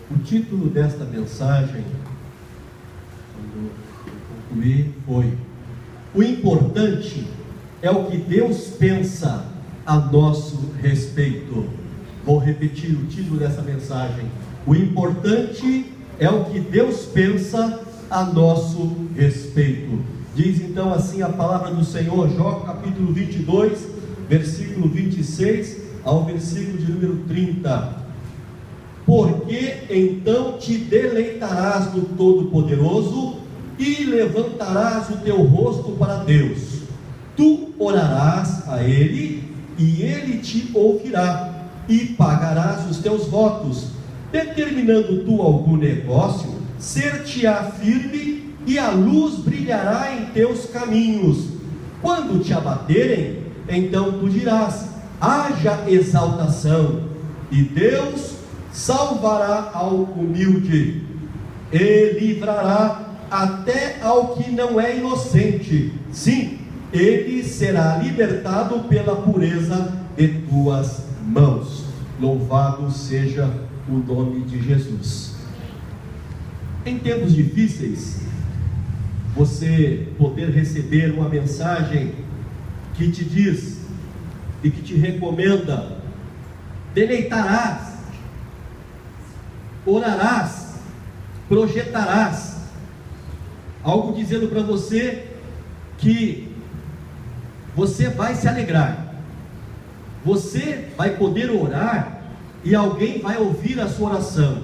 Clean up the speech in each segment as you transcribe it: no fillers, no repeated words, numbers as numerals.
O título desta mensagem, quando eu concluí, foi: o importante é o que Deus pensa a nosso respeito. Vou repetir o título dessa mensagem: o importante é o que Deus pensa a nosso respeito. Diz então assim a palavra do Senhor, Jó capítulo 22, versículo 26 ao versículo de número 30. Porque então te deleitarás no Todo-Poderoso e levantarás o teu rosto para Deus. Tu orarás a Ele e Ele te ouvirá, e pagarás os teus votos. Determinando tu algum negócio, ser-te-á firme, e a luz brilhará em teus caminhos. Quando te abaterem, então tu dirás: haja exaltação, e Deus salvará ao humilde, e livrará até ao que não é inocente. Sim, ele será libertado pela pureza de tuas mãos. Louvado seja o nome de Jesus. Em tempos difíceis, você poder receber uma mensagem que te diz e que te recomenda: deleitarás, orarás, projetarás, algo dizendo para você que você vai se alegrar, você vai poder orar e alguém vai ouvir a sua oração.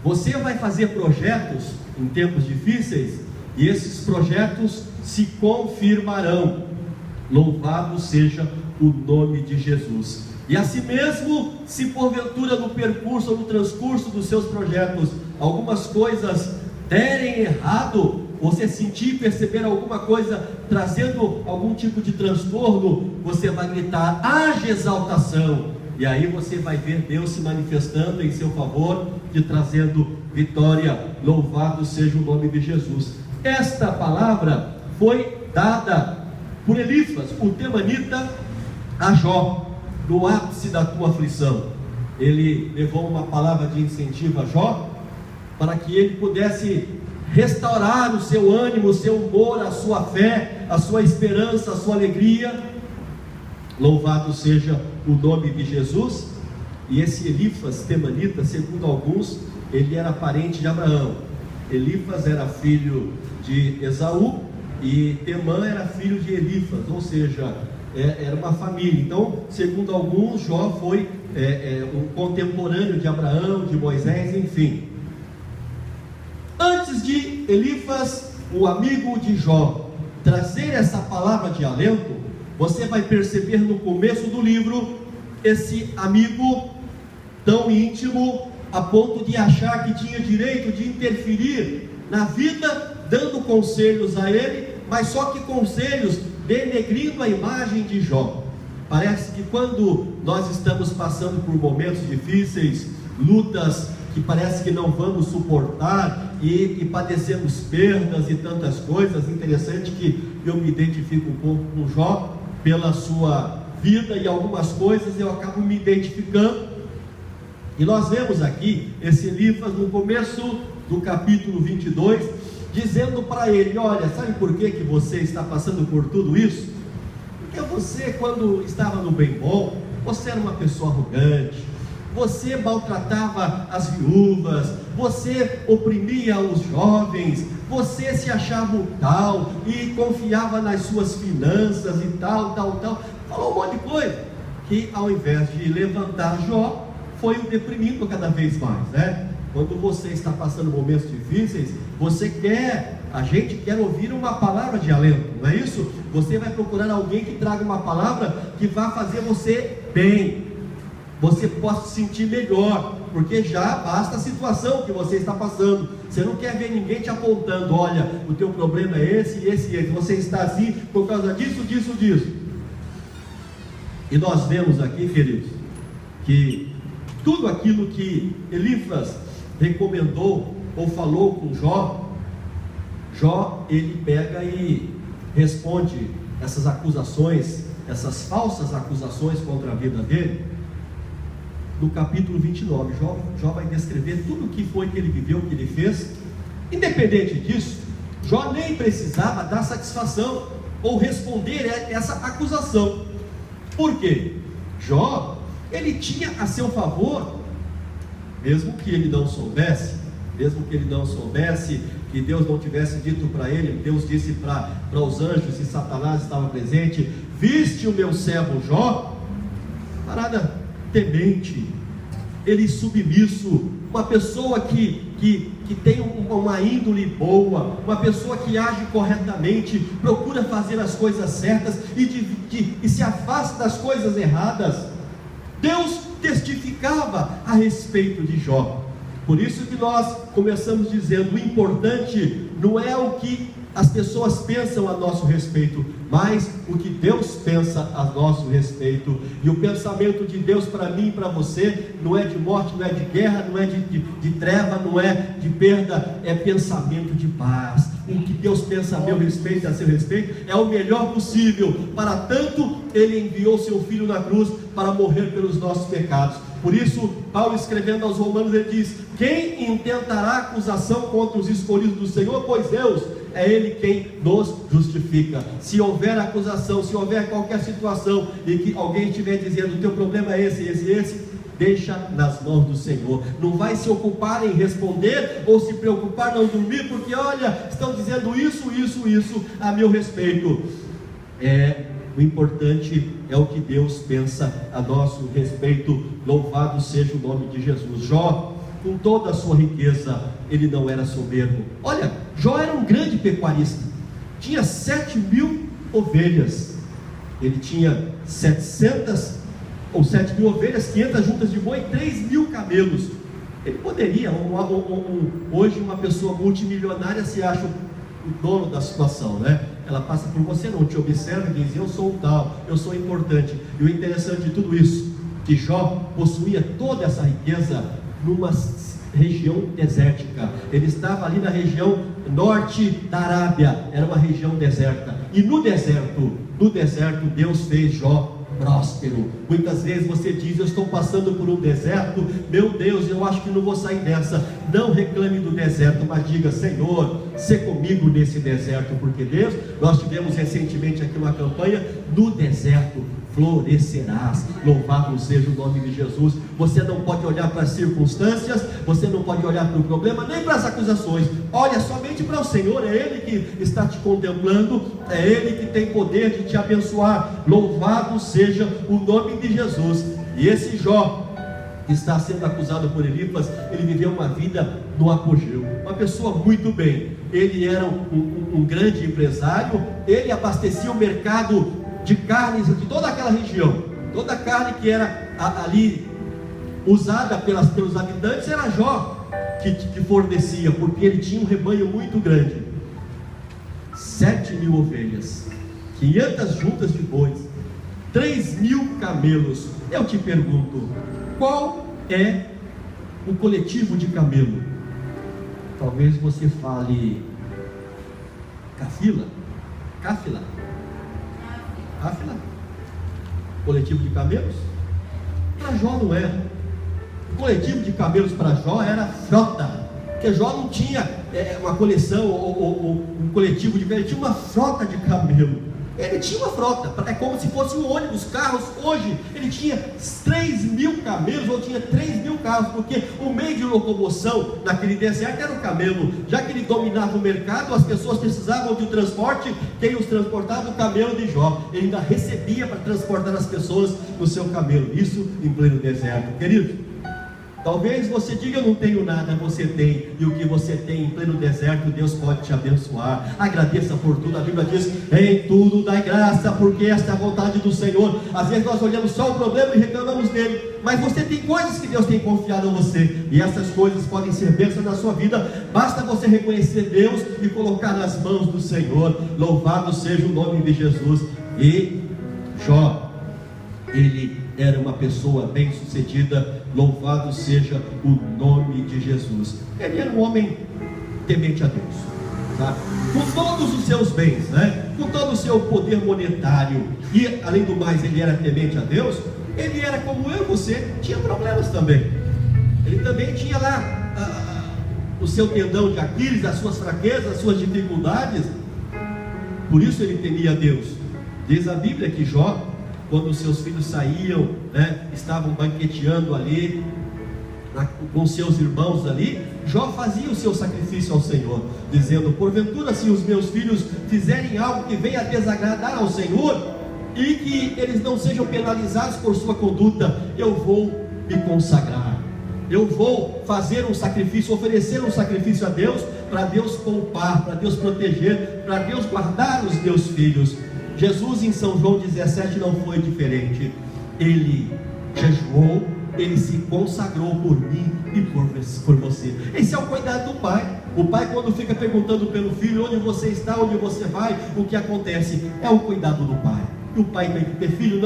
Você vai fazer projetos em tempos difíceis e esses projetos se confirmarão. Louvado seja o nome de Jesus. E assim mesmo, se porventura no percurso ou no transcurso dos seus projetos algumas coisas derem errado, você sentir e perceber alguma coisa trazendo algum tipo de transtorno, você vai gritar: haja exaltação. E aí você vai ver Deus se manifestando em seu favor, te trazendo vitória. Louvado seja o nome de Jesus. Esta palavra foi dada por Elifas, o temanita, a Jó, no ápice da tua aflição. Ele levou uma palavra de incentivo a Jó, para que ele pudesse restaurar o seu ânimo, o seu humor, a sua fé, a sua esperança, a sua alegria. Louvado seja o nome de Jesus. E esse Elifas temanita, segundo alguns, ele era parente de Abraão. Elifas era filho de Esaú e Temã era filho de Elifas, ou seja, era uma família. Então, segundo alguns, Jó foi um contemporâneo de Abraão, de Moisés, enfim. Antes de Elifas, o amigo de Jó, trazer essa palavra de alento, você vai perceber no começo do livro, esse amigo tão íntimo, a ponto de achar que tinha direito de interferir na vida, dando conselhos a ele, mas só que conselhos denegrindo a imagem de Jó. Parece que quando nós estamos passando por momentos difíceis, lutas que parece que não vamos suportar, e padecemos perdas e tantas coisas, interessante que eu me identifico um pouco com Jó, pela sua vida, e algumas coisas eu acabo me identificando. E nós vemos aqui esse Elifas no começo do capítulo 22, dizendo para ele: olha, sabe por que você está passando por tudo isso? Porque você, quando estava no bem bom, você era uma pessoa arrogante, você maltratava as viúvas, você oprimia os jovens, você se achava um tal e confiava nas suas finanças e tal. Falou um monte de coisa que, ao invés de levantar Jó, foi o deprimindo cada vez mais, né? Quando você está passando momentos difíceis, a gente quer ouvir uma palavra de alento, não é isso? Você vai procurar alguém que traga uma palavra que vá fazer você bem, você possa se sentir melhor, porque já basta a situação que você está passando. Você não quer ver ninguém te apontando: olha, o teu problema é esse, você está assim por causa disso. E nós vemos aqui, queridos, que tudo aquilo que Elifas recomendou ou falou com Jó, ele pega e responde essas acusações, essas falsas acusações contra a vida dele, no capítulo 29. Jó vai descrever tudo o que foi que ele viveu, o que ele fez. Independente disso, Jó nem precisava dar satisfação ou responder essa acusação. Por quê? Jó, ele tinha a seu favor, mesmo que ele não soubesse, que Deus não tivesse dito para ele, Deus disse para os anjos, e Satanás estava presente: viste o meu servo Jó? Parada temente, ele submisso, uma pessoa que tem uma índole boa, uma pessoa que age corretamente, procura fazer as coisas certas e se afasta das coisas erradas. Deus testificava a respeito de Jó. Por isso que nós começamos dizendo: o importante não é o que as pessoas pensam a nosso respeito, mas o que Deus pensa a nosso respeito. E o pensamento de Deus para mim e para você não é de morte, não é de guerra, não é de treva, não é de perda, é pensamento de paz. O que Deus pensa a meu respeito e a seu respeito é o melhor possível. Para tanto, Ele enviou seu Filho na cruz para morrer pelos nossos pecados. Por isso, Paulo, escrevendo aos Romanos, ele diz: quem intentará acusação contra os escolhidos do Senhor? Pois Deus é Ele quem nos justifica. Se houver acusação, se houver qualquer situação e que alguém estiver dizendo: o teu problema é esse, deixa nas mãos do Senhor. Não vai se ocupar em responder, ou se preocupar não dormir, porque olha, estão dizendo isso a meu respeito. O importante é o que Deus pensa a nosso respeito. Louvado seja o nome de Jesus. Jó, com toda a sua riqueza, ele não era soberbo. Olha, Jó era um grande pecuarista, tinha 7.000 ovelhas, ele tinha 700 ou 7.000 ovelhas, 500 juntas de boi, 3.000 camelos. Ele poderia, hoje uma pessoa multimilionária se acha o dono da situação, né? Ela passa por você, não te observa e diz: eu sou o tal, eu sou importante. E o interessante de tudo isso, que Jó possuía toda essa riqueza numa região desértica. Ele estava ali na região norte da Arábia, era uma região deserta. E no deserto Deus fez Jó próspero. Muitas vezes você diz: eu estou passando por um deserto, meu Deus, eu acho que não vou sair dessa. Não reclame do deserto, mas diga: Senhor, sê comigo nesse deserto, porque Deus, nós tivemos recentemente aqui uma campanha: no deserto florescerás. Louvado seja o nome de Jesus. Você não pode olhar para as circunstâncias, você não pode olhar para o problema, nem para as acusações. Olha somente para o Senhor. É Ele que está te contemplando, é Ele que tem poder de te abençoar. Louvado seja o nome de Jesus. E esse Jó que está sendo acusado por Elifas, ele viveu uma vida no apogeu, uma pessoa muito bem. Ele era um grande empresário, ele abastecia o mercado de carnes de toda aquela região. Toda a carne que era ali usada pelos habitantes era Jó que fornecia, porque ele tinha um rebanho muito grande. 7.000 ovelhas, 500 juntas de bois, 3.000 camelos. Eu te pergunto, qual é o coletivo de camelo? Talvez você fale Cáfila. Coletivo de camelos? Para Jó não era. O coletivo de camelos para Jó era frota, porque Jó não tinha uma coleção ou um coletivo de camelos, ele tinha uma frota de camelo. Ele tinha uma frota, é como se fosse um ônibus, carros. Hoje ele tinha 3.000 camelos, ou tinha 3.000 carros, porque o meio de locomoção naquele deserto era o camelo. Já que ele dominava o mercado, as pessoas precisavam de um transporte. Quem os transportava? O camelo de Jó. Ele ainda recebia para transportar as pessoas no seu camelo, isso em pleno deserto. Querido, talvez você diga: eu não tenho nada. Você tem, e o que você tem em pleno deserto, Deus pode te abençoar. Agradeça por tudo. A Bíblia diz: em tudo dai graça, porque esta é a vontade do Senhor. Às vezes nós olhamos só o problema e reclamamos dele, mas você tem coisas que Deus tem confiado a você, e essas coisas podem ser bênçãos na sua vida. Basta você reconhecer Deus e colocar nas mãos do Senhor. Louvado seja o nome de Jesus. E Jó, ele era uma pessoa bem sucedida. Louvado seja o nome de Jesus. Ele era um homem temente a Deus, sabe? Com todos os seus bens, né? Com todo o seu poder monetário, e além do mais ele era temente a Deus. ele era como eu e você, tinha problemas também. Ele também tinha lá o seu tendão de Aquiles, as suas fraquezas, as suas dificuldades. Por isso ele temia a Deus. Diz a Bíblia que Jó, quando seus filhos saíam, estavam banqueteando ali com seus irmãos ali, Jó fazia o seu sacrifício ao Senhor, dizendo: porventura, se os meus filhos fizerem algo que venha a desagradar ao Senhor, e que eles não sejam penalizados por sua conduta, eu vou me consagrar, eu vou fazer um sacrifício, oferecer um sacrifício a Deus, para Deus poupar, para Deus proteger, para Deus guardar os meus filhos. Jesus em São João 17 não foi diferente. Ele jejuou, ele se consagrou por mim e por você. Esse é o cuidado do pai. O pai, quando fica perguntando pelo filho: onde você está, onde você vai, o que acontece, é o cuidado do pai. E o pai tem que ter filho.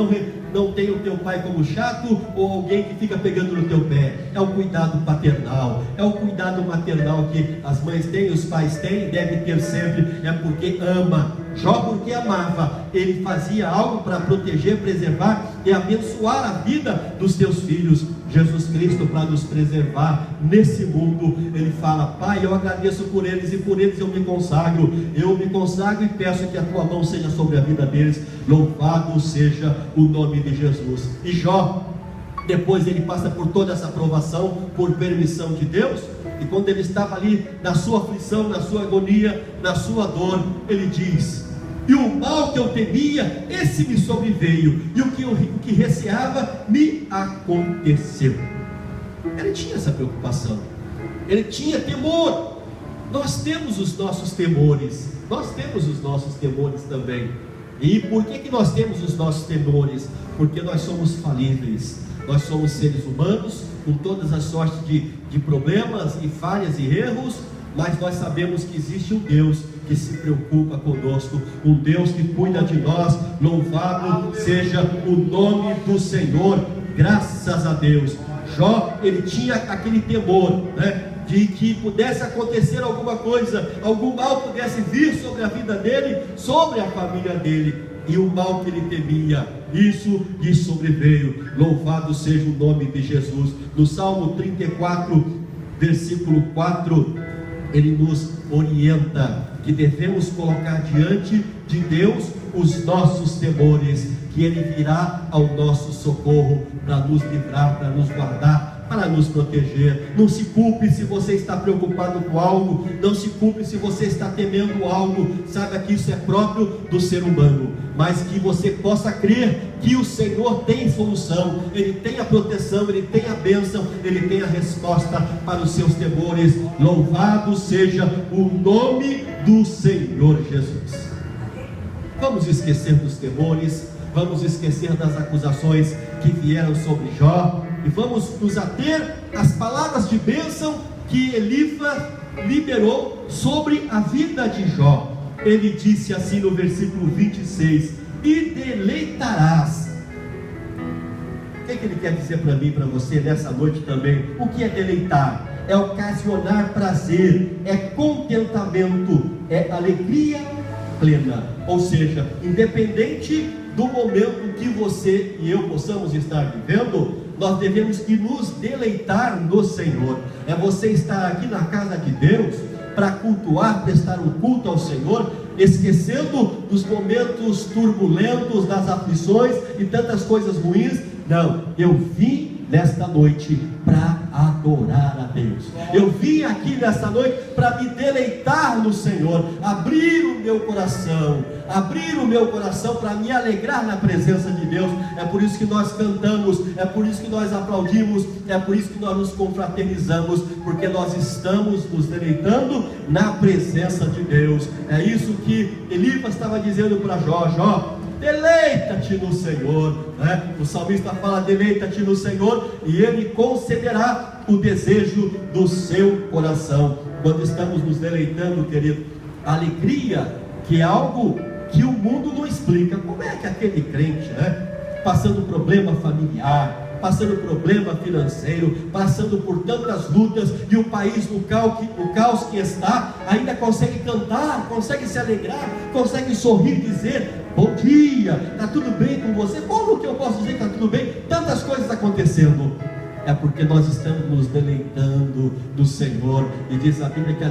Não tem o teu pai como chato, ou alguém que fica pegando no teu pé. É o cuidado paternal, é o cuidado maternal que as mães têm, os pais têm, devem ter sempre. É porque ama. Jó, porque amava, ele fazia algo para proteger, preservar e abençoar a vida dos teus filhos. Jesus Cristo, para nos preservar nesse mundo, ele fala: Pai, eu agradeço por eles, e por eles eu me consagro e peço que a tua mão seja sobre a vida deles. Louvado seja o nome de Jesus. E Jó, depois ele passa por toda essa provação, por permissão de Deus. E quando ele estava ali na sua aflição, na sua agonia, na sua dor, ele diz: e o mal que eu temia, esse me sobreveio, e o que receava me aconteceu. Ele tinha essa preocupação, ele tinha temor. Nós temos os nossos temores, nós temos os nossos temores também. E por que nós temos os nossos temores? Porque nós somos falíveis, nós somos seres humanos, com todas as sortes de problemas e falhas e erros, mas nós sabemos que existe um Deus que se preocupa conosco, um Deus que cuida de nós. Louvado seja o nome do Senhor, graças a Deus. Jó, ele tinha aquele temor, de que pudesse acontecer alguma coisa, algum mal pudesse vir sobre a vida dele, sobre a família dele. E o mal que ele temia, isso lhe sobreveio. Louvado seja o nome de Jesus. No Salmo 34, versículo 4, ele nos orienta que devemos colocar diante de Deus os nossos temores, que Ele virá ao nosso socorro para nos livrar, para nos guardar, para nos proteger. Não se culpe se você está preocupado com algo, não se culpe se você está temendo algo. Saiba que isso é próprio do ser humano, mas que você possa crer que o Senhor tem solução, Ele tem a proteção, Ele tem a bênção, Ele tem a resposta para os seus temores. Louvado seja o nome do Senhor Jesus. Vamos esquecer dos temores, vamos esquecer das acusações que vieram sobre Jó, e vamos nos ater às palavras de bênção que Elifas liberou sobre a vida de Jó. Ele disse assim no versículo 26: e deleitarás. O que ele quer dizer para mim e para você nessa noite também? O que é deleitar? É ocasionar prazer, é contentamento, é alegria plena. Ou seja, independente do momento que você e eu possamos estar vivendo, nós devemos que nos deleitar no Senhor. É você estar aqui na casa de Deus para cultuar, prestar um culto ao Senhor, esquecendo dos momentos turbulentos, das aflições e tantas coisas ruins. Não, eu vim nesta noite para adorar a Deus. Eu vim aqui nesta noite para me deleitar no Senhor, abrir o meu coração para me alegrar na presença de Deus. É por isso que nós cantamos, é por isso que nós aplaudimos, é por isso que nós nos confraternizamos, porque nós estamos nos deleitando na presença de Deus. É isso que Elifas estava dizendo para Jó: Jó, deleita-te no Senhor, O salmista fala: deleita-te no Senhor, e Ele concederá o desejo do seu coração. Quando estamos nos deleitando, querido, a alegria, que é algo que o mundo não explica. Como é que aquele crente, passando problema familiar, passando problema financeiro, passando por tantas lutas, e o país no caos que está, ainda consegue cantar, consegue se alegrar, consegue sorrir e dizer: bom dia, está tudo bem com você? Como que eu posso dizer que está tudo bem? Tantas coisas acontecendo. É porque nós estamos nos deleitando do Senhor, e diz a Bíblia que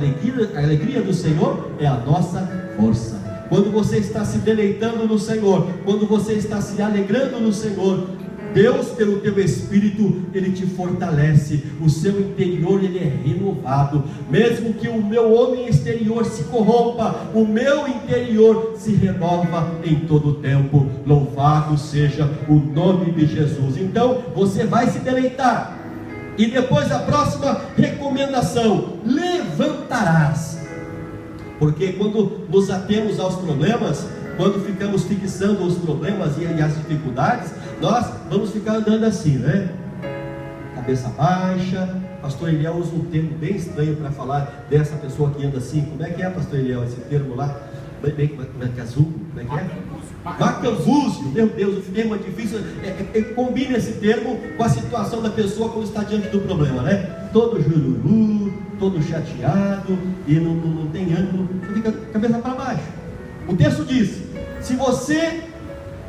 a alegria do Senhor é a nossa força. Quando você está se deleitando no Senhor, quando você está se alegrando no Senhor, Deus, pelo teu Espírito, Ele te fortalece, o seu interior ele é renovado. Mesmo que o meu homem exterior se corrompa, o meu interior se renova em todo o tempo. Louvado seja o nome de Jesus. Então, você vai se deleitar. E depois a próxima recomendação: levantarás. Porque quando nos atemos aos problemas, quando ficamos fixando os problemas e as dificuldades, nós vamos ficar andando assim, né? Cabeça baixa. Pastor Eliel usa um termo bem estranho para falar dessa pessoa que anda assim. Como é que é, Pastor Eliel, esse termo lá? Como é que é azul? Como é que é? Macambúzio. Meu Deus, o termo é difícil. Combina esse termo com a situação da pessoa quando está diante do problema, né? Todo jururu, todo chateado, e não tem ânimo, você fica cabeça para baixo. O texto diz: se você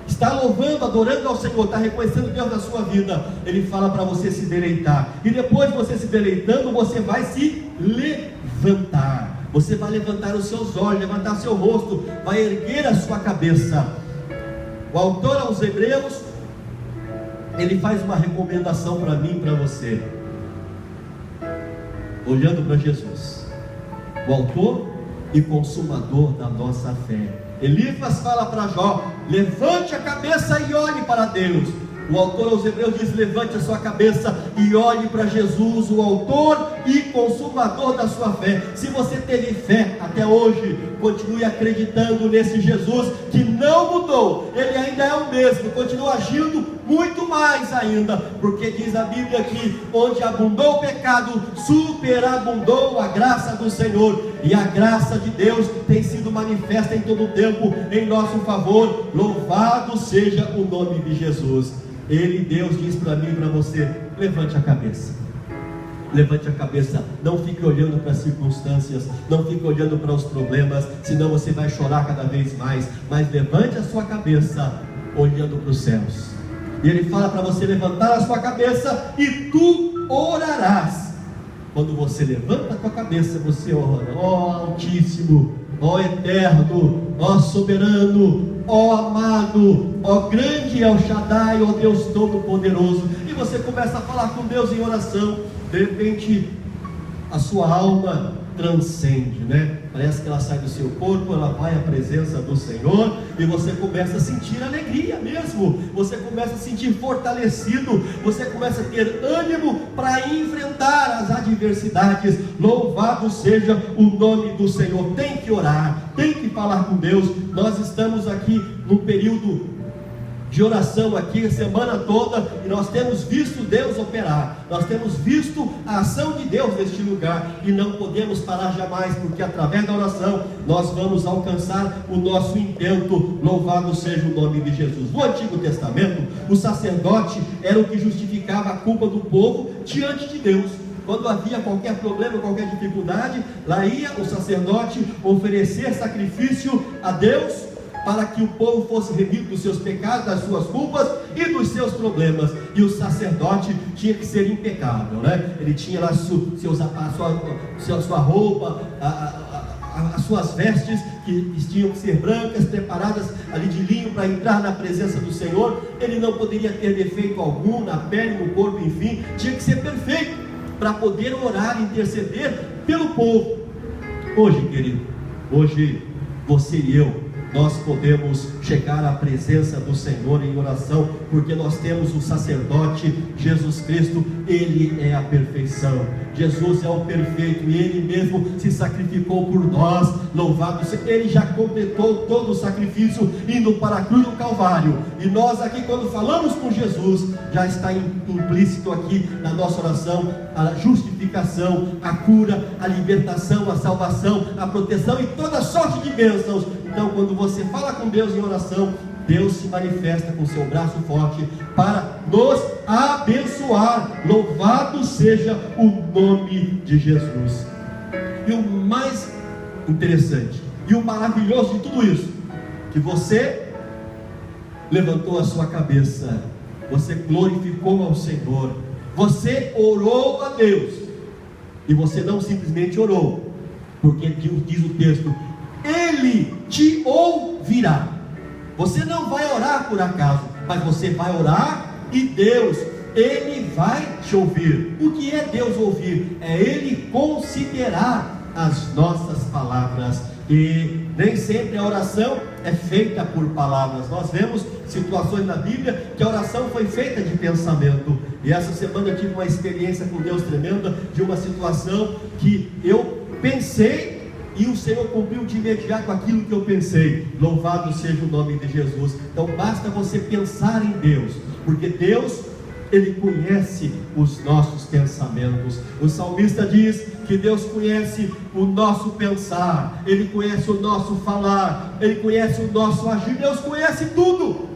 está louvando, adorando ao Senhor, está reconhecendo Deus na sua vida, Ele fala para você se deleitar. E depois de você se deleitando, você vai se levantar. Você vai levantar os seus olhos, levantar seu rosto, vai erguer a sua cabeça. O autor aos Hebreus, ele faz uma recomendação para mim e para você, olhando para Jesus, o autor e consumador da nossa fé. Elifas fala para Jó: levante a cabeça e olhe para Deus. O autor aos Hebreus diz: levante a sua cabeça e olhe para Jesus, o autor e consumador da sua fé. Se você teve fé até hoje, continue acreditando nesse Jesus que não mudou, Ele ainda é o mesmo, continua agindo muito mais ainda, porque diz a Bíblia que onde abundou o pecado, superabundou a graça do Senhor, e a graça de Deus tem sido manifesta em todo o tempo em nosso favor. Louvado seja o nome de Jesus. Ele, Deus, diz para mim e para você: levante a cabeça. Levante a cabeça, não fique olhando para as circunstâncias, não fique olhando para os problemas, senão você vai chorar cada vez mais. Mas levante a sua cabeça olhando para os céus. E Ele fala para você levantar a sua cabeça e tu orarás. Quando você levanta a tua cabeça, você ora: ó Altíssimo, ó Eterno, ó Soberano, ó Amado, ó Grande El Shaddai, ó Deus Todo-Poderoso. E você começa a falar com Deus em oração. De repente a sua alma transcende, né? Parece que ela sai do seu corpo, ela vai à presença do Senhor, e você começa a sentir alegria mesmo, você começa a sentir fortalecido, você começa a ter ânimo para enfrentar as adversidades. Louvado seja o nome do Senhor. Tem que orar, tem que falar com Deus. Nós estamos aqui no período de oração aqui a semana toda, e nós temos visto Deus operar, nós temos visto a ação de Deus neste lugar, e não podemos parar jamais, porque através da oração nós vamos alcançar o nosso intento. Louvado seja o nome de Jesus. No Antigo Testamento, o sacerdote era o que justificava a culpa do povo diante de Deus. Quando havia qualquer problema, qualquer dificuldade, lá ia o sacerdote oferecer sacrifício a Deus, para que o povo fosse remido dos seus pecados, das suas culpas e dos seus problemas. E o sacerdote tinha que ser impecável, né? Ele tinha lá a sua roupa, as suas vestes, que tinham que ser brancas, preparadas ali de linho para entrar na presença do Senhor. Ele não poderia ter defeito algum na pele, no corpo, enfim, tinha que ser perfeito para poder orar e interceder pelo povo. Hoje, querido, hoje você e eu, nós podemos chegar à presença do Senhor em oração, porque nós temos o sacerdote Jesus Cristo. Ele é a perfeição, Jesus é o perfeito, e Ele mesmo se sacrificou por nós. Louvado seja, Ele já completou todo o sacrifício indo para a cruz do Calvário, e nós aqui, quando falamos com Jesus, já está implícito aqui na nossa oração a justificação, a cura, a libertação, a salvação, a proteção e toda sorte de bênçãos. Então, quando você fala com Deus em oração, Deus se manifesta com seu braço forte para nos abençoar. Louvado seja o nome de Jesus. E o mais interessante e o maravilhoso de tudo isso, que você levantou a sua cabeça, você glorificou ao Senhor, você orou a Deus, e você não simplesmente orou, porque diz o texto, Ele te ouvirá. Você não vai orar por acaso, mas você vai orar e Deus, Ele vai te ouvir. O que é Deus ouvir? É Ele considerar as nossas palavras. E nem sempre a oração é feita por palavras. Nós vemos situações na Bíblia que a oração foi feita de pensamento. E essa semana eu tive uma experiência com Deus tremenda, de uma situação que eu pensei e o Senhor cumpriu de imediato aquilo que eu pensei. Louvado seja o nome de Jesus. Então basta você pensar em Deus, porque Deus, Ele conhece os nossos pensamentos. O salmista diz que Deus conhece o nosso pensar, Ele conhece o nosso falar, Ele conhece o nosso agir. Deus conhece tudo,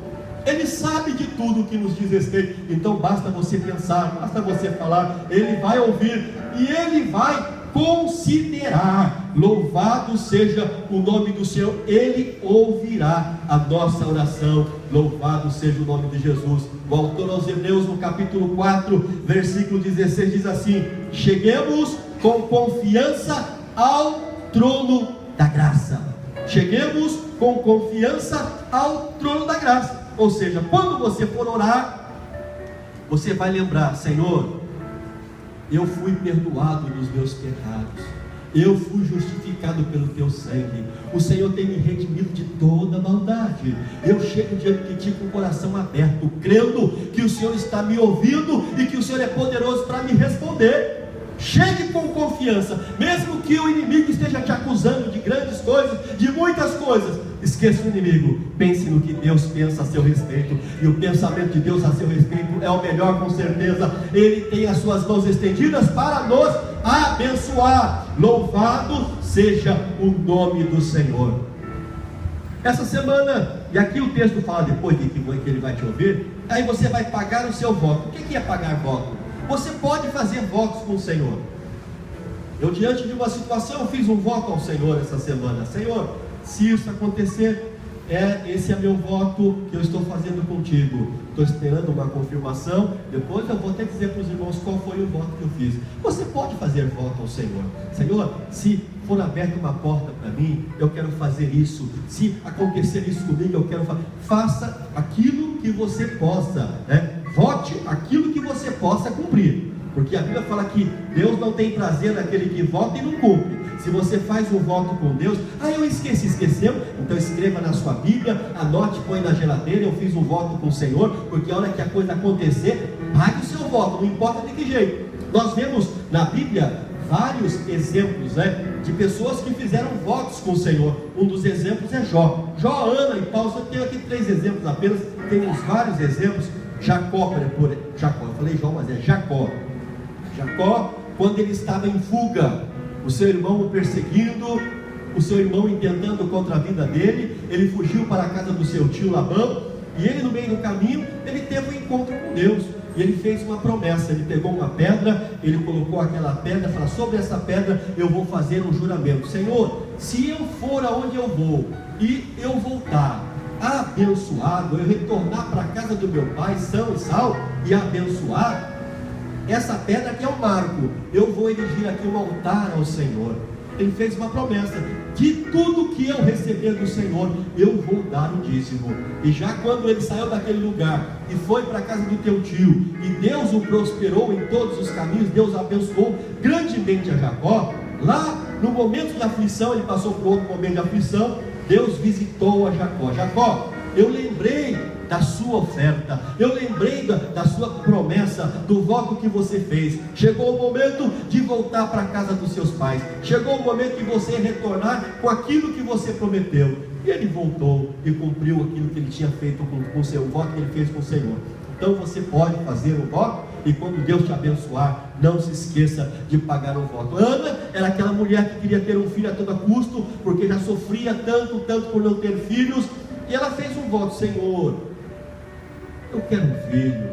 Ele sabe de tudo que nos diz respeito. Então basta você pensar, basta você falar, Ele vai ouvir e Ele vai considerar. Louvado seja o nome do Senhor, Ele ouvirá a nossa oração. Louvado seja o nome de Jesus. O autor aos Hebreus, no capítulo 4, versículo 16, diz assim: cheguemos com confiança ao trono da graça. Cheguemos com confiança ao trono da graça. Ou seja, quando você for orar, você vai lembrar: Senhor, eu fui perdoado dos meus pecados, eu fui justificado pelo teu sangue, o Senhor tem me redimido de toda maldade. Eu chego diante de ti com o coração aberto, crendo que o Senhor está me ouvindo e que o Senhor é poderoso para me responder. Chegue com confiança, mesmo que o inimigo esteja te acusando de grandes coisas, de muitas coisas. Esqueça o inimigo, pense no que Deus pensa a seu respeito, e o pensamento de Deus a seu respeito é o melhor, com certeza. Ele tem as suas mãos estendidas para nos abençoar. Louvado seja o nome do Senhor. Essa semana, e aqui o texto fala depois de que Ele vai te ouvir, aí você vai pagar o seu voto. O que é pagar voto? Você pode fazer votos com o Senhor. Eu, diante de uma situação, fiz um voto ao Senhor essa semana: Senhor, se isso acontecer, esse é meu voto que eu estou fazendo contigo. Estou esperando uma confirmação, depois eu vou até dizer para os irmãos qual foi o voto que eu fiz. Você pode fazer voto ao Senhor: Senhor, se for aberta uma porta para mim, eu quero fazer isso. Se acontecer isso comigo, eu quero fazer. Faça aquilo que você possa, vote aquilo que você possa cumprir, porque a Bíblia fala que Deus não tem prazer naquele que vota e não cumpre. Se você faz um voto com Deus, eu esqueceu? Então escreva na sua Bíblia, anote, põe na geladeira: eu fiz um voto com o Senhor, porque a hora que a coisa acontecer, pague o seu voto, não importa de que jeito. Nós vemos na Bíblia vários exemplos de pessoas que fizeram votos com o Senhor. Um dos exemplos é Jó, Ana e Paulo. Eu tenho aqui 3 exemplos apenas, temos vários exemplos. Jacó, eu falei Jó, mas é Jacó. Jacó, quando ele estava em fuga, o seu irmão o perseguindo, o seu irmão intentando contra a vida dele, ele fugiu para a casa do seu tio Labão, e ele, no meio do caminho, ele teve um encontro com Deus, e ele fez uma promessa. Ele pegou uma pedra, ele colocou aquela pedra e falou: sobre essa pedra eu vou fazer um juramento. Senhor, se eu for aonde eu vou e eu voltar abençoado, eu retornar para a casa do meu pai são e salvo e abençoado, essa pedra aqui é um marco, eu vou erigir aqui um altar ao Senhor. Ele fez uma promessa: de tudo que eu receber do Senhor, eu vou dar o dízimo. E já quando ele saiu daquele lugar e foi para a casa do teu tio, e Deus o prosperou em todos os caminhos, Deus abençoou grandemente a Jacó, lá no momento de aflição, ele passou por outro momento de aflição, Deus visitou a Jacó: Jacó, eu lembrei da sua oferta, eu lembrei da sua promessa, do voto que você fez. Chegou o momento de voltar para a casa dos seus pais, chegou o momento de você retornar com aquilo que você prometeu. E ele voltou e cumpriu aquilo que ele tinha feito com o seu voto que ele fez com o Senhor. Então você pode fazer o voto, e quando Deus te abençoar, não se esqueça de pagar o voto. Ana era aquela mulher que queria ter um filho a todo custo, porque já sofria tanto por não ter filhos, e ela fez um voto: Senhor, eu quero um filho,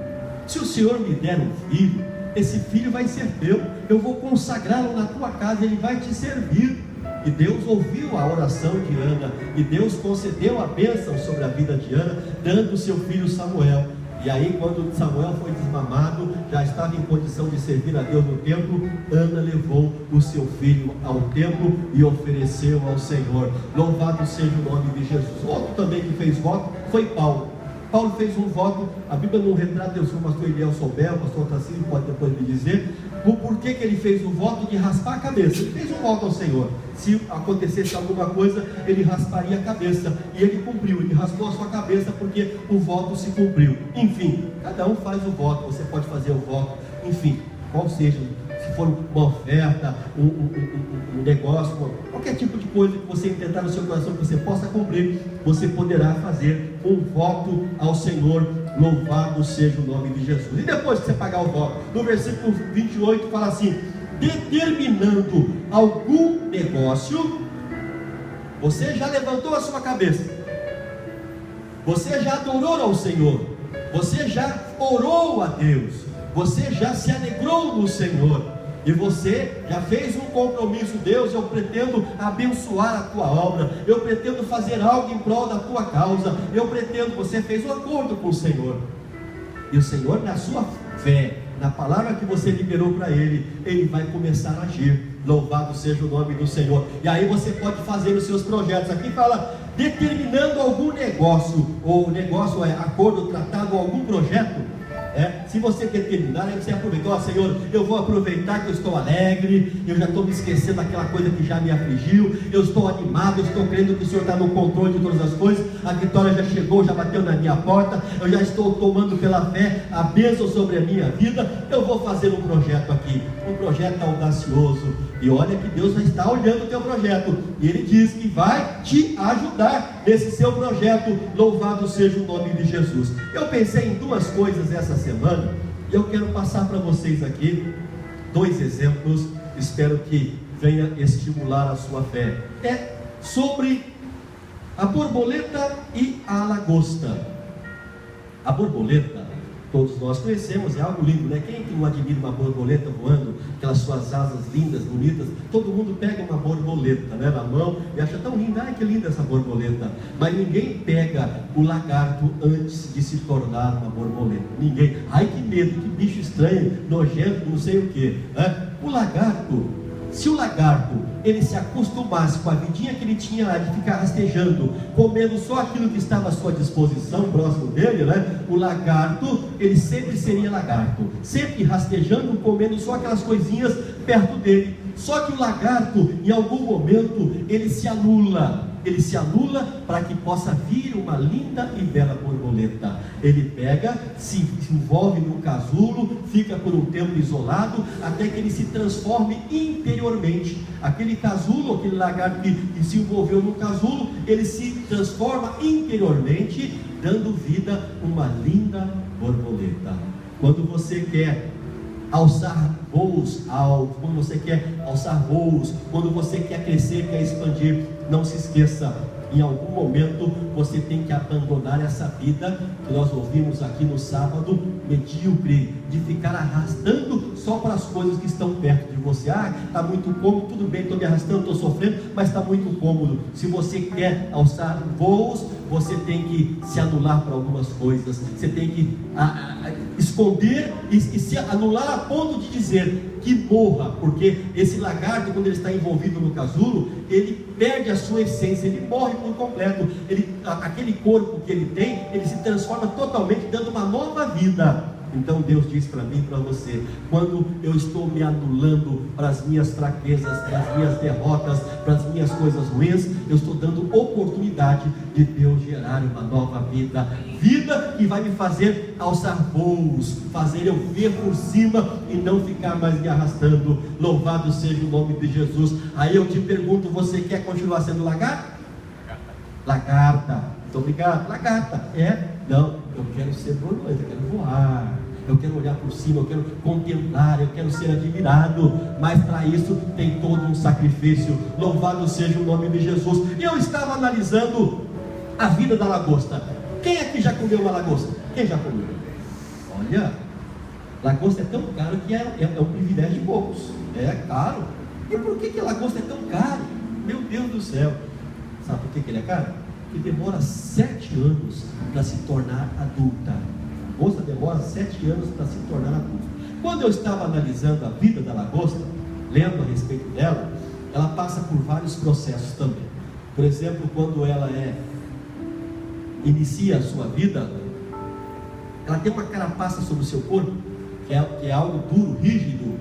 se o Senhor me der um filho, esse filho vai ser teu, eu vou consagrá-lo na tua casa, ele vai te servir. E Deus ouviu a oração de Ana, e Deus concedeu a bênção sobre a vida de Ana, dando o seu filho Samuel. E aí, quando Samuel foi desmamado, já estava em condição de servir a Deus no templo, Ana levou o seu filho ao templo e ofereceu ao Senhor. Louvado seja o nome de Jesus. Outro também que fez voto foi Paulo. Paulo fez um voto, a Bíblia não retrata, se o pastor Eliel souber, o pastor Tarcísio pode depois me dizer, por que ele fez o voto de raspar a cabeça. Ele fez um voto ao Senhor, se acontecesse alguma coisa, ele rasparia a cabeça, e ele cumpriu, ele raspou a sua cabeça, porque o voto se cumpriu. Enfim, cada um faz o voto, você pode fazer o voto, enfim, qual seja, se for uma oferta, um negócio, qualquer tipo de coisa que você intentar no seu coração que você possa cumprir, você poderá fazer um voto ao Senhor. Louvado seja o nome de Jesus. E depois que você pagar o voto, no versículo 28 fala assim: determinando algum negócio, você já levantou a sua cabeça, você já adorou ao Senhor, você já orou a Deus, você já se alegrou no Senhor, e você já fez um compromisso. Deus, eu pretendo abençoar a tua obra, eu pretendo fazer algo em prol da tua causa, eu pretendo, você fez um acordo com o Senhor, e o Senhor, na sua fé, na palavra que você liberou para Ele, Ele vai começar a agir. Louvado seja o nome do Senhor. E aí você pode fazer os seus projetos. Aqui fala determinando algum negócio, ou negócio é acordo, tratado, algum projeto. Se você determinar, aí você aproveita. Ó, Senhor, eu vou aproveitar que eu estou alegre, eu já estou me esquecendo daquela coisa que já me afligiu, eu estou animado, eu estou crendo que o Senhor está no controle de todas as coisas, a vitória já chegou, já bateu na minha porta, eu já estou tomando pela fé a bênção sobre a minha vida. Eu vou fazer um projeto aqui, um projeto audacioso, e olha que Deus já está olhando o teu projeto, e Ele diz que vai te ajudar nesse seu projeto. Louvado seja o nome de Jesus. Eu pensei em duas coisas essa semana, e eu quero passar para vocês aqui dois exemplos, espero que venha estimular a sua fé. É sobre a borboleta e a lagosta. A borboleta, todos nós conhecemos, é algo lindo, né? Quem que não admira uma borboleta voando, aquelas suas asas lindas, bonitas? Todo mundo pega uma borboleta, né, na mão e acha tão linda. Ai, que linda essa borboleta. Mas ninguém pega o lagarto antes de se tornar uma borboleta. Ninguém. Ai, que medo, que bicho estranho, nojento, não sei o que. O lagarto, se o lagarto ele se acostumasse com a vidinha que ele tinha lá de ficar rastejando, comendo só aquilo que estava à sua disposição, próximo dele, né? O lagarto, ele sempre seria lagarto, sempre rastejando, comendo só aquelas coisinhas perto dele. Só que o lagarto, em algum momento, ele se anula para que possa vir uma linda e bela borboleta. Ele pega, se envolve no casulo, fica por um tempo isolado, até que ele se transforme interiormente. Aquele casulo, aquele lagarto que se envolveu no casulo, ele se transforma interiormente, dando vida a uma linda borboleta. Quando você quer alçar voos altos, quando você quer alçar voos, quando você quer crescer, quer expandir, não se esqueça, em algum momento você tem que abandonar essa vida que nós ouvimos aqui no sábado, medíocre, de ficar arrastando só para as coisas que estão perto de você. Está muito cômodo, tudo bem, estou me arrastando, estou sofrendo, mas está muito cômodo. Se você quer alçar voos, você tem que se anular para algumas coisas, você tem que esconder e se anular a ponto de dizer que morra, porque esse lagarto, quando ele está envolvido no casulo, ele perde a sua essência, ele morre por completo. Aquele corpo que ele tem, ele se transforma totalmente, dando uma nova vida. Então Deus diz para mim e para você: quando eu estou me anulando para as minhas fraquezas, para as minhas derrotas, para as minhas coisas ruins, eu estou dando oportunidade de Deus gerar uma nova vida, vida que vai me fazer alçar voos, fazer eu ver por cima e não ficar mais me arrastando. Louvado seja o nome de Jesus. Aí eu te pergunto: você quer continuar sendo lagarto? Lagarta. Muito obrigado. Lagarta. Não, eu quero ser borboleta, eu quero voar, eu quero olhar por cima, eu quero contemplar, eu quero ser admirado, mas para isso tem todo um sacrifício. Louvado seja o nome de Jesus. E eu estava analisando a vida da lagosta. Quem aqui já comeu uma lagosta? Quem já comeu? Olha, Lagosta é tão caro que é um privilégio de poucos. É caro. E por que lagosta é tão caro? Meu Deus do céu. Sabe por que ele é caro? Porque demora 7 anos para se tornar adulta. A lagosta demora 7 anos para se tornar adulta. Quando eu estava analisando a vida da lagosta, lendo a respeito dela, ela passa por vários processos também. Por exemplo, quando ela inicia a sua vida, ela tem uma carapaça sobre o seu corpo, que é algo duro, rígido,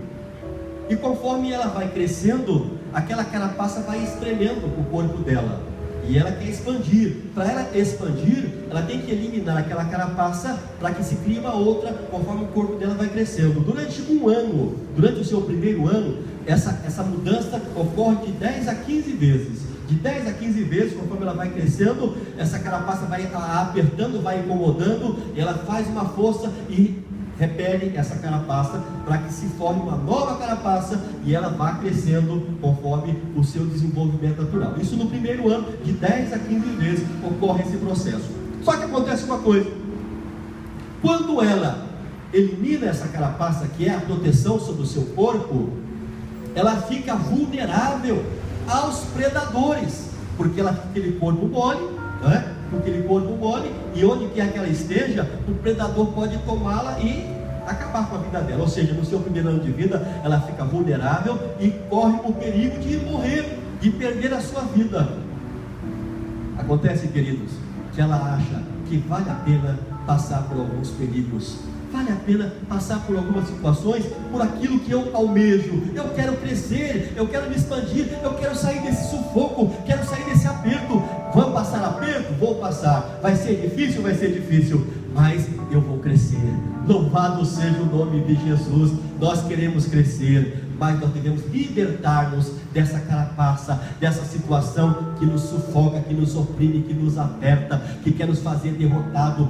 e conforme ela vai crescendo, aquela carapaça vai espremendo o corpo dela, e ela quer expandir. Para ela expandir, ela tem que eliminar aquela carapaça para que se crie uma outra, conforme o corpo dela vai crescendo. Durante um ano, durante o seu primeiro ano, essa mudança ocorre de 10 a 15 vezes. De 10 a 15 vezes, conforme ela vai crescendo, essa carapaça vai apertando, vai incomodando, e ela faz uma força e repele essa carapaça para que se forme uma nova carapaça e ela vá crescendo conforme o seu desenvolvimento natural. Isso no primeiro ano, de 10 a 15 vezes ocorre esse processo. Só que acontece uma coisa: quando ela elimina essa carapaça, que é a proteção sobre o seu corpo, ela fica vulnerável aos predadores, porque ela fica aquele corpo mole, né? Aquele corpo mole, e onde quer que ela esteja, o predador pode tomá-la e acabar com a vida dela. Ou seja, no seu primeiro ano de vida, ela fica vulnerável e corre o perigo de morrer, de perder a sua vida. Acontece, queridos, que ela acha que vale a pena passar por alguns perigos, vale a pena passar por algumas situações, por aquilo que eu almejo. Eu quero crescer, eu quero me expandir, eu quero sair desse sufoco, quero sair desse aperto. Vamos passar aperto? Vou passar. Vai ser difícil? Vai ser difícil, mas eu vou crescer. Louvado seja o nome de Jesus. Nós queremos crescer, mas nós devemos libertar-nos dessa carapaça, dessa situação que nos sufoca, que nos oprime, que nos aperta, que quer nos fazer derrotado,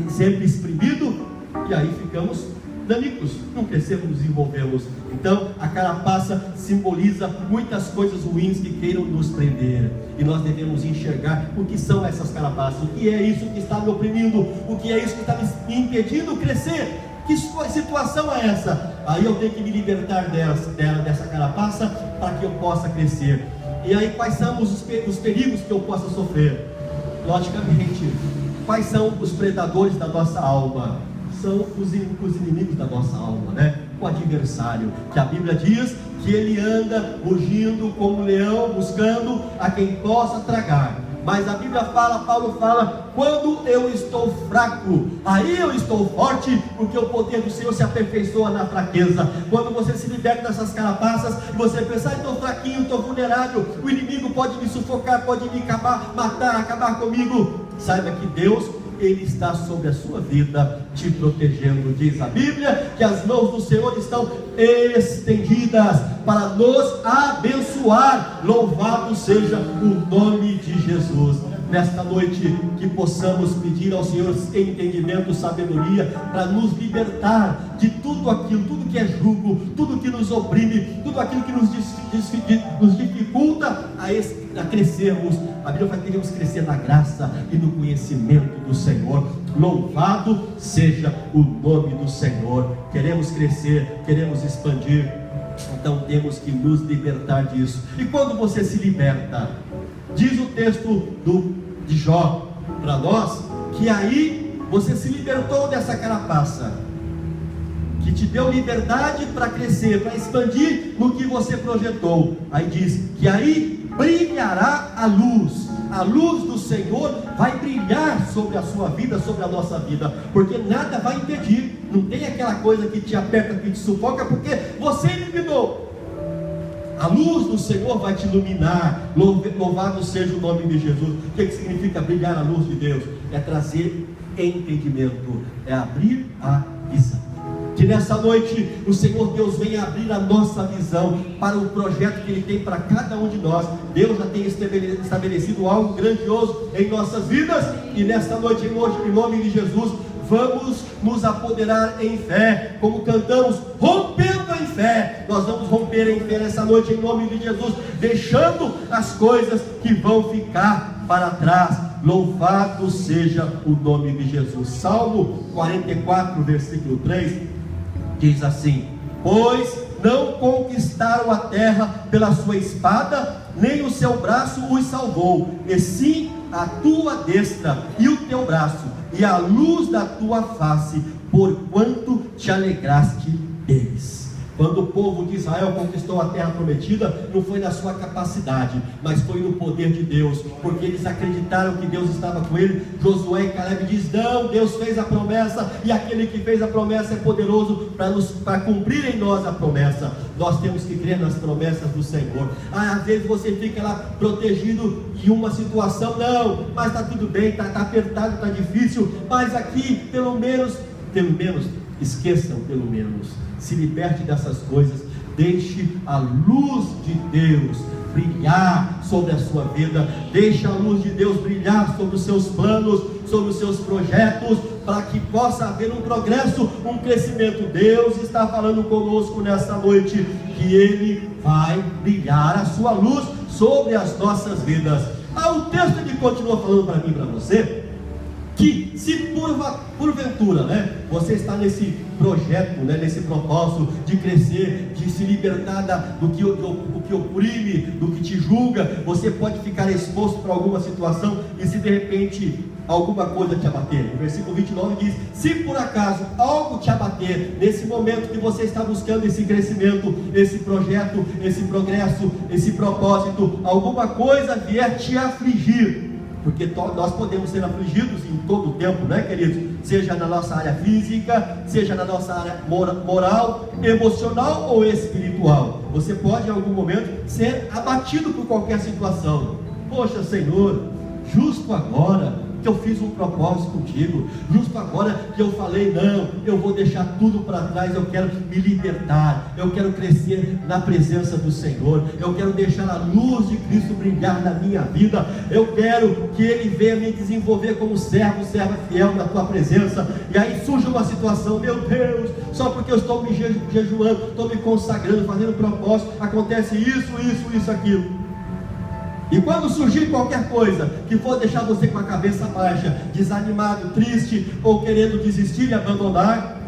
sempre exprimido. E aí ficamos danicos, não crescemos, nos desenvolvemos. Então a carapaça simboliza muitas coisas ruins que queiram nos prender, e nós devemos enxergar o que são essas carapaças, o que é isso que está me oprimindo, o que é isso que está me impedindo crescer. Que situação é essa? Aí eu tenho que me libertar dessa carapaça para que eu possa crescer. E aí quais são os perigos que eu possa sofrer? Logicamente, quais são os predadores da nossa alma? São os inimigos da nossa alma, né? O adversário, que a Bíblia diz que ele anda rugindo como um leão, buscando a quem possa tragar. Mas a Bíblia fala, Paulo fala: quando eu estou fraco, aí eu estou forte, porque o poder do Senhor se aperfeiçoa na fraqueza. Quando você se liberta dessas carapaças, e você pensa: estou fraquinho, estou vulnerável, o inimigo pode me sufocar, pode me matar, acabar comigo. Saiba que Deus, Ele está sobre a sua vida, te protegendo. Diz a Bíblia que as mãos do Senhor estão estendidas para nos abençoar. Louvado seja o nome de Jesus. Nesta noite, que possamos pedir ao Senhor entendimento, sabedoria, para nos libertar de tudo aquilo, tudo que é jugo, tudo que nos oprime, tudo aquilo que nos dificulta a crescermos. A Bíblia fala que devemos crescer na graça e no conhecimento do Senhor. Louvado seja o nome do Senhor. Queremos crescer, queremos expandir, então temos que nos libertar disso. E quando você se liberta, diz o texto de Jó para nós, que aí você se libertou dessa carapaça, que te deu liberdade para crescer, para expandir no que você projetou. Aí diz que aí brilhará a luz do Senhor vai brilhar sobre a sua vida, sobre a nossa vida, porque nada vai impedir. Não tem aquela coisa que te aperta, que te sufoca, porque você eliminou. A luz do Senhor vai te iluminar. Louvado seja o nome de Jesus. O que significa brilhar a luz de Deus? É trazer entendimento, é abrir a visão. Que nessa noite o Senhor Deus venha abrir a nossa visão para o projeto que Ele tem para cada um de nós. Deus já tem estabelecido algo grandioso em nossas vidas, e nesta noite, em nome de Jesus, vamos nos apoderar em fé, como cantamos, rompendo em fé. Nós vamos romper em fé nessa noite, em nome de Jesus, deixando as coisas que vão ficar para trás. Louvado seja o nome de Jesus. Salmo 44, versículo 3, diz assim: pois não conquistaram a terra pela sua espada, nem o seu braço os salvou, e sim a tua destra e o teu braço, e a luz da tua face, porquanto te alegraste deles. Quando o povo de Israel conquistou a terra prometida, não foi na sua capacidade, mas foi no poder de Deus, porque eles acreditaram que Deus estava com ele. Josué e Caleb diz: não, Deus fez a promessa, e aquele que fez a promessa é poderoso para cumprir em nós a promessa. Nós temos que crer nas promessas do Senhor. Às vezes você fica lá protegido em uma situação, não, mas está tudo bem, está apertado, está difícil, mas aqui pelo menos, esqueçam pelo menos, se liberte dessas coisas, deixe a luz de Deus brilhar sobre a sua vida, deixe a luz de Deus brilhar sobre os seus planos, sobre os seus projetos, para que possa haver um progresso, um crescimento. Deus está falando conosco nesta noite, que Ele vai brilhar a sua luz sobre as nossas vidas. O texto que continua falando para mim e para você, que se porventura, você está nesse projeto, nesse propósito de crescer, de se libertar do que oprime, do que te julga, você pode ficar exposto para alguma situação, e se de repente alguma coisa te abater, o versículo 29 diz: se por acaso algo te abater, nesse momento que você está buscando esse crescimento, esse projeto, esse progresso, esse propósito, alguma coisa vier te afligir, porque nós podemos ser afligidos em todo o tempo, queridos? Seja na nossa área física, seja na nossa área moral, emocional ou espiritual. Você pode em algum momento ser abatido por qualquer situação. Poxa, Senhor, justo agora que eu fiz um propósito contigo, justo agora que eu falei, não, eu vou deixar tudo para trás, eu quero me libertar, eu quero crescer na presença do Senhor, eu quero deixar a luz de Cristo brilhar na minha vida, eu quero que Ele venha me desenvolver como servo, serva fiel na tua presença. E aí surge uma situação: meu Deus, só porque eu estou me jejuando, estou me consagrando, fazendo propósito, acontece isso, aquilo. E quando surgir qualquer coisa que for deixar você com a cabeça baixa, desanimado, triste, ou querendo desistir e abandonar,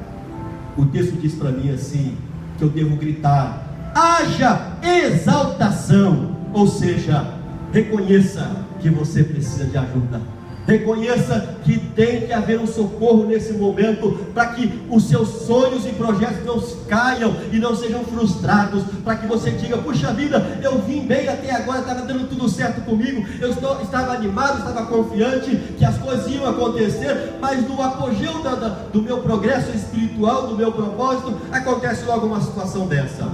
o texto diz para mim assim, que eu devo gritar: haja exaltação. Ou seja, reconheça que você precisa de ajuda, reconheça que tem que haver um socorro nesse momento, para que os seus sonhos e projetos não caiam e não sejam frustrados, para que você diga: puxa vida, eu vim bem até agora, estava dando tudo certo comigo, eu estava animado, estava confiante que as coisas iam acontecer, mas no apogeu do meu progresso espiritual, do meu propósito, acontece logo uma situação dessa.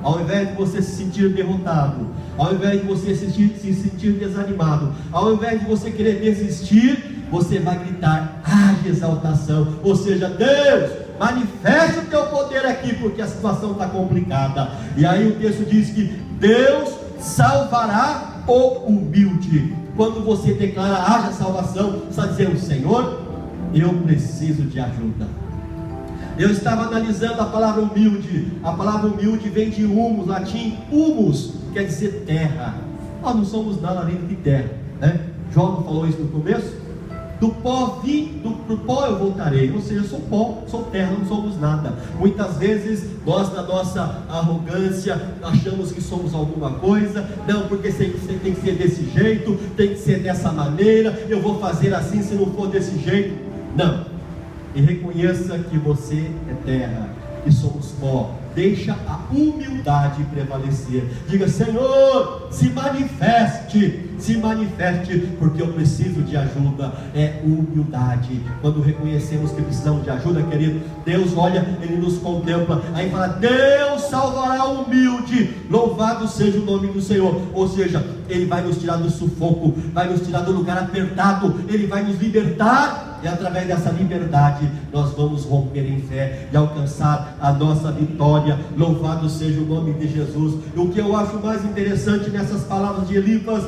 Ao invés de você se sentir derrotado, ao invés de você se sentir desanimado, ao invés de você querer desistir, você vai gritar: haja exaltação. Ou seja, Deus, manifesta o teu poder aqui, porque a situação está complicada. E aí o texto diz que Deus salvará o humilde. Quando você declara haja salvação, está dizendo: Senhor, eu preciso de ajuda. Eu estava analisando a palavra humilde. A palavra humilde vem de humus, latim humus, quer dizer terra. Nós não somos nada além de terra, Jó não falou isso no começo? Do pó vim, do pó eu voltarei. Ou seja, eu sou pó, sou terra, não somos nada. Muitas vezes nós, na nossa arrogância, achamos que somos alguma coisa. Não, porque tem que ser desse jeito, tem que ser dessa maneira, eu vou fazer assim se não for desse jeito. Não. E reconheça que você é terra, que somos pó. Deixa a humildade prevalecer. Diga: Senhor, se manifeste, porque eu preciso de ajuda. É humildade. Quando reconhecemos que precisamos de ajuda, querido, Deus olha, Ele nos contempla, aí fala: Deus salvará o humilde, louvado seja o nome do Senhor. Ou seja, Ele vai nos tirar do sufoco, vai nos tirar do lugar apertado, Ele vai nos libertar, e através dessa liberdade nós vamos romper em fé e alcançar a nossa vitória. Louvado seja o nome de Jesus. E o que eu acho mais interessante nessas palavras de Elipas,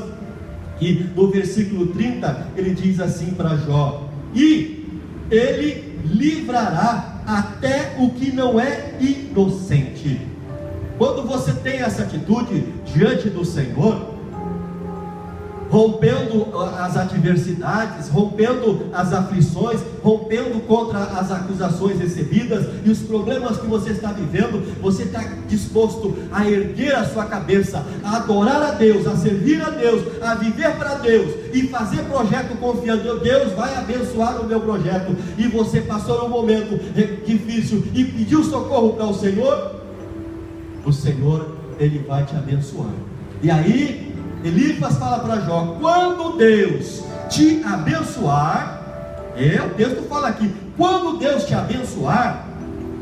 que no versículo 30 ele diz assim para Jó: e ele livrará até o que não é inocente. Quando você tem essa atitude diante do Senhor, rompendo as adversidades, rompendo as aflições, rompendo contra as acusações recebidas e os problemas que você está vivendo. Você está disposto a erguer a sua cabeça, a adorar a Deus, a servir a Deus, a viver para Deus e fazer projeto confiando: Deus vai abençoar o meu projeto. E você passou um momento difícil e pediu socorro para o Senhor Ele vai te abençoar. E aí Elifas fala para Jó: quando Deus te abençoar, o texto fala aqui, quando Deus te abençoar,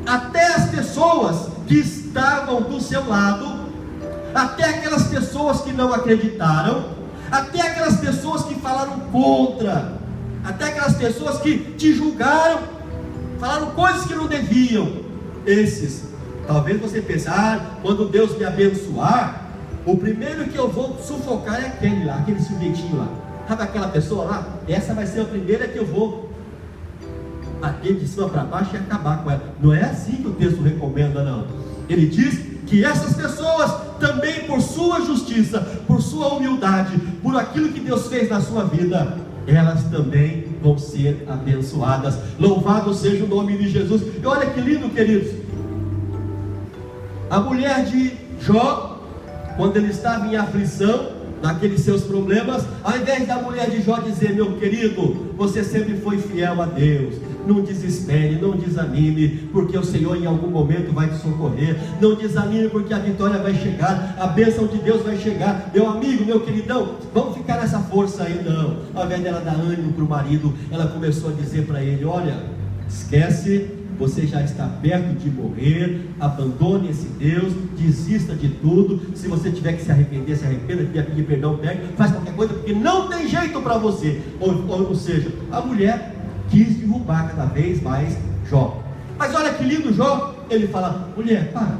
até as pessoas que estavam do seu lado, até aquelas pessoas que não acreditaram, até aquelas pessoas que falaram contra, até aquelas pessoas que te julgaram, falaram coisas que não deviam, esses, talvez você pense: quando Deus me abençoar, o primeiro que eu vou sufocar é aquele lá, aquele sujeitinho lá, sabe aquela pessoa lá? Essa vai ser a primeira que eu vou bater de cima para baixo e acabar com ela. Não é assim que o texto recomenda, não. Ele diz que essas pessoas também, por sua justiça, por sua humildade, por aquilo que Deus fez na sua vida, elas também vão ser abençoadas. Louvado seja o nome de Jesus. E olha que lindo, queridos, a mulher de Jó, quando ele estava em aflição, naqueles seus problemas, ao invés da mulher de Jó dizer: meu querido, você sempre foi fiel a Deus, não desespere, não desanime, porque o Senhor em algum momento vai te socorrer. Não desanime, porque a vitória vai chegar, a bênção de Deus vai chegar. Meu amigo, meu queridão, vamos ficar nessa força aí. Não, ao invés dela dar ânimo para o marido, ela começou a dizer para ele: olha, esquece, você já está perto de morrer, abandone esse Deus, desista de tudo. Se você tiver que se arrepender, se arrependa, pedir perdão, pegue, faz qualquer coisa, porque não tem jeito para você. Ou seja, a mulher quis derrubar cada vez mais Jó. Mas olha que lindo Jó, ele fala: mulher, para,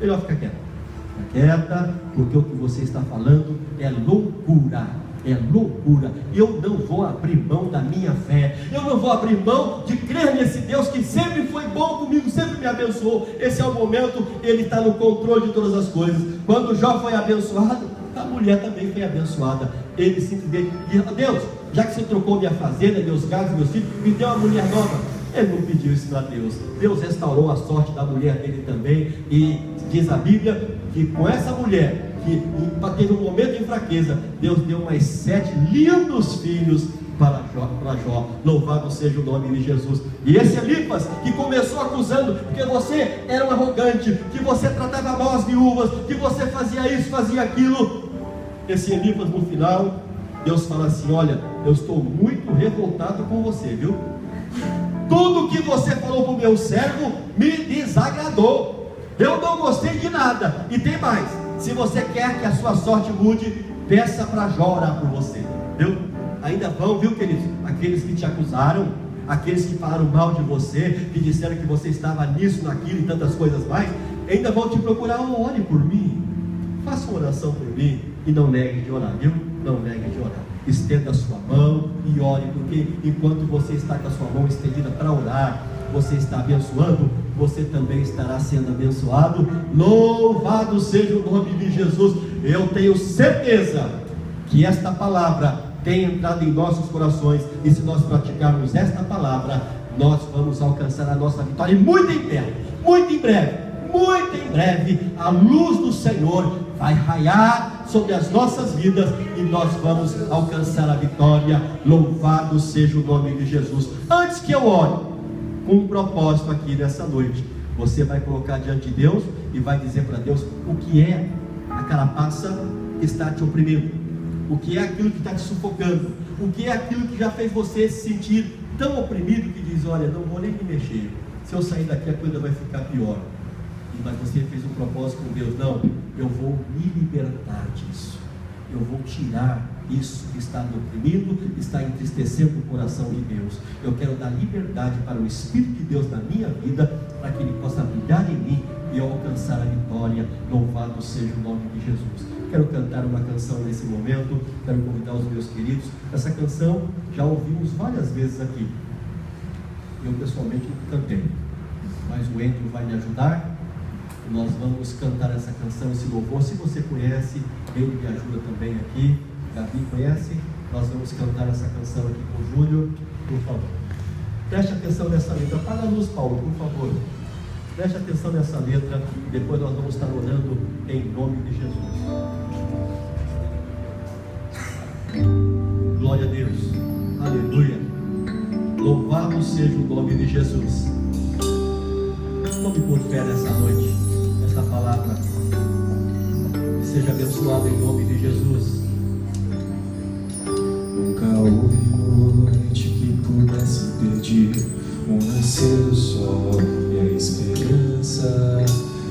melhor ficar quieta. Fica quieta, porque o que você está falando é loucura. É loucura. Eu não vou abrir mão da minha fé. Eu não vou abrir mão de crer nesse Deus que sempre foi bom comigo, sempre me abençoou. Esse é o momento, Ele está no controle de todas as coisas. Quando Jó foi abençoado, a mulher também foi abençoada. Ele simplesmente disse: Deus, já que você trocou minha fazenda, meus gados, meus filhos, me deu uma mulher nova. Ele não pediu isso para Deus. Deus restaurou a sorte da mulher dele também. E diz a Bíblia que com essa mulher, que teve um momento de fraqueza, Deus deu mais 7 lindos filhos para Jó. Louvado seja o nome de Jesus. E esse Elifas, que começou acusando, porque você era um arrogante, que você tratava mal as viúvas, que você fazia isso, fazia aquilo, esse Elifas, no final, Deus fala assim: olha, eu estou muito revoltado com você, viu? Tudo que você falou para o meu servo me desagradou. Eu não gostei de nada. E tem mais: se você quer que a sua sorte mude, peça para Jó orar por você, viu? Ainda vão, viu, queridos, aqueles que te acusaram, aqueles que falaram mal de você, que disseram que você estava nisso, naquilo e tantas coisas mais, ainda vão te procurar: ore por mim, faça uma oração por mim. E não negue de orar, viu? Não negue de orar. Estenda a sua mão e ore, porque enquanto você está com a sua mão estendida para orar, você está abençoando, você também estará sendo abençoado. Louvado seja o nome de Jesus. Eu tenho certeza que esta palavra tem entrado em nossos corações, e se nós praticarmos esta palavra, nós vamos alcançar a nossa vitória. E muito em breve, muito em breve, a luz do Senhor vai raiar sobre as nossas vidas e nós vamos alcançar a vitória. Louvado seja o nome de Jesus. Antes que eu ore, com um propósito aqui nessa noite, você vai colocar diante de Deus e vai dizer para Deus o que é a carapaça que está te oprimindo, o que é aquilo que está te sufocando, o que é aquilo que já fez você se sentir tão oprimido que diz: olha, não vou nem me mexer, se eu sair daqui a coisa vai ficar pior. Mas você fez um propósito com Deus: não, eu vou me libertar disso, eu vou tirar isso que está me oprimindo, está entristecendo o coração de Deus. Eu quero dar liberdade para o Espírito de Deus na minha vida, para que Ele possa brilhar em mim e eu alcançar a vitória. Louvado seja o nome de Jesus. Quero cantar uma canção nesse momento, quero convidar os meus queridos. Essa canção já ouvimos várias vezes aqui, eu pessoalmente não cantei, mas o Andrew vai me ajudar. Nós vamos cantar essa canção, esse louvor. Se você conhece, ele me ajuda também aqui. Gabi conhece. Nós vamos cantar essa canção aqui com o Júnior, por favor. Preste atenção nessa letra. Apaga a luz, Paulo, por favor. Preste atenção nessa letra e depois nós vamos estar orando em nome de Jesus. Glória a Deus. Aleluia. Louvado seja o nome de Jesus. Tome por fé nessa noite, essa palavra. Seja abençoado em nome de Jesus. Nunca houve noite que pudesse impedir o nascer do sol e a esperança.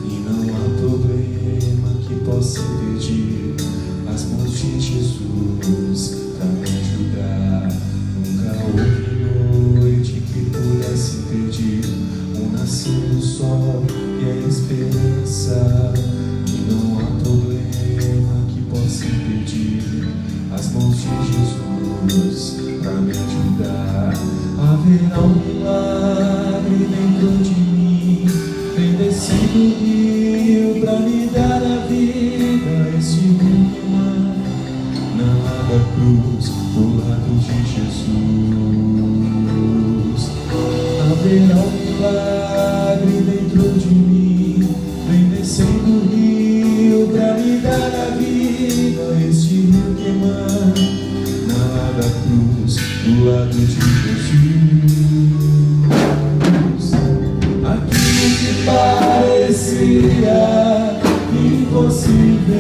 E não há problema que possa impedir as mãos de Jesus para me ajudar. Nunca houve noite que pudesse impedir o nascer do sol e a esperança. E não há problema que possa impedir as mãos de Jesus para me ajudar. Haverá um milagre dentro de mim, vem descido o rio para me dar a vida. Esse rio na da cruz, do lado de Jesus. Haverá um milagre dentro de mim, vem descendo o rio para me dar a vida. Esse rio na da cruz, do lado de Jesus. Aquilo que parecia impossível,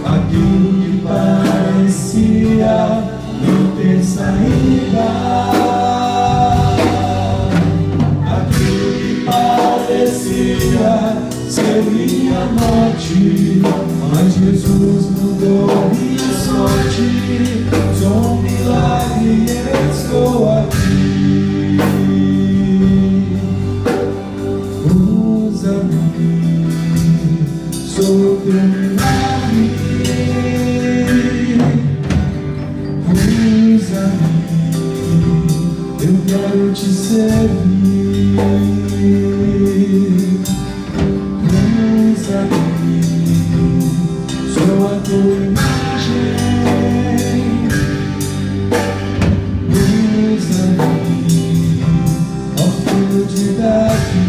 aquilo que parecia não ter saída, aquilo que parecia ser minha morte, mas Jesus mudou minha sorte. Sou um milagre e estou aqui. Usa-me, sou teu milagre. Usa-me, eu quero te servir. Usa-me, sou a tua imagem. Usa-me, ó filho de Davi.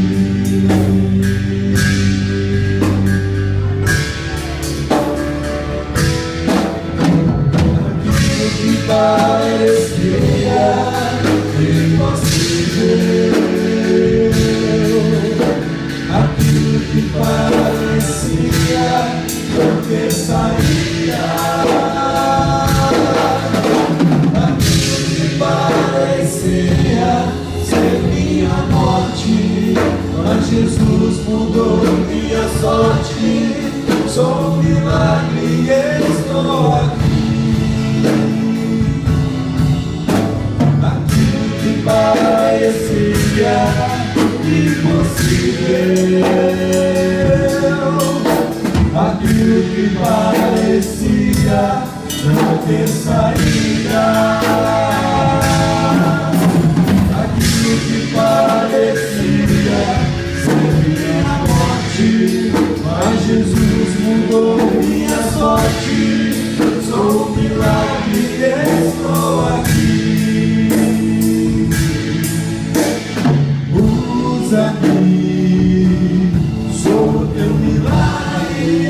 Aquilo que parecia impossível, aquilo que parecia não ter saída, aquilo que parecia ser minha morte, mas Jesus mudou minha sorte. Sou um milagre e estou aqui. Aquilo que parecia impossível, aquilo que parecia não ter saída, aquilo que parecia ser minha morte, mas Jesus mudou minha sorte. Sou um milagre e estou aqui. Usa-me, sou o teu milagre.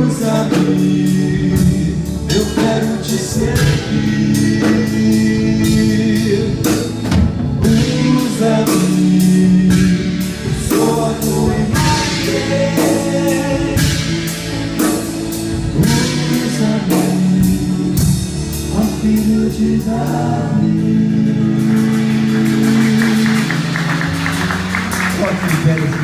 Usa-me, eu quero te servir. Usa-me, sou a tua imagem. Usa-me, ó filho de Davi. Pode ser velho esse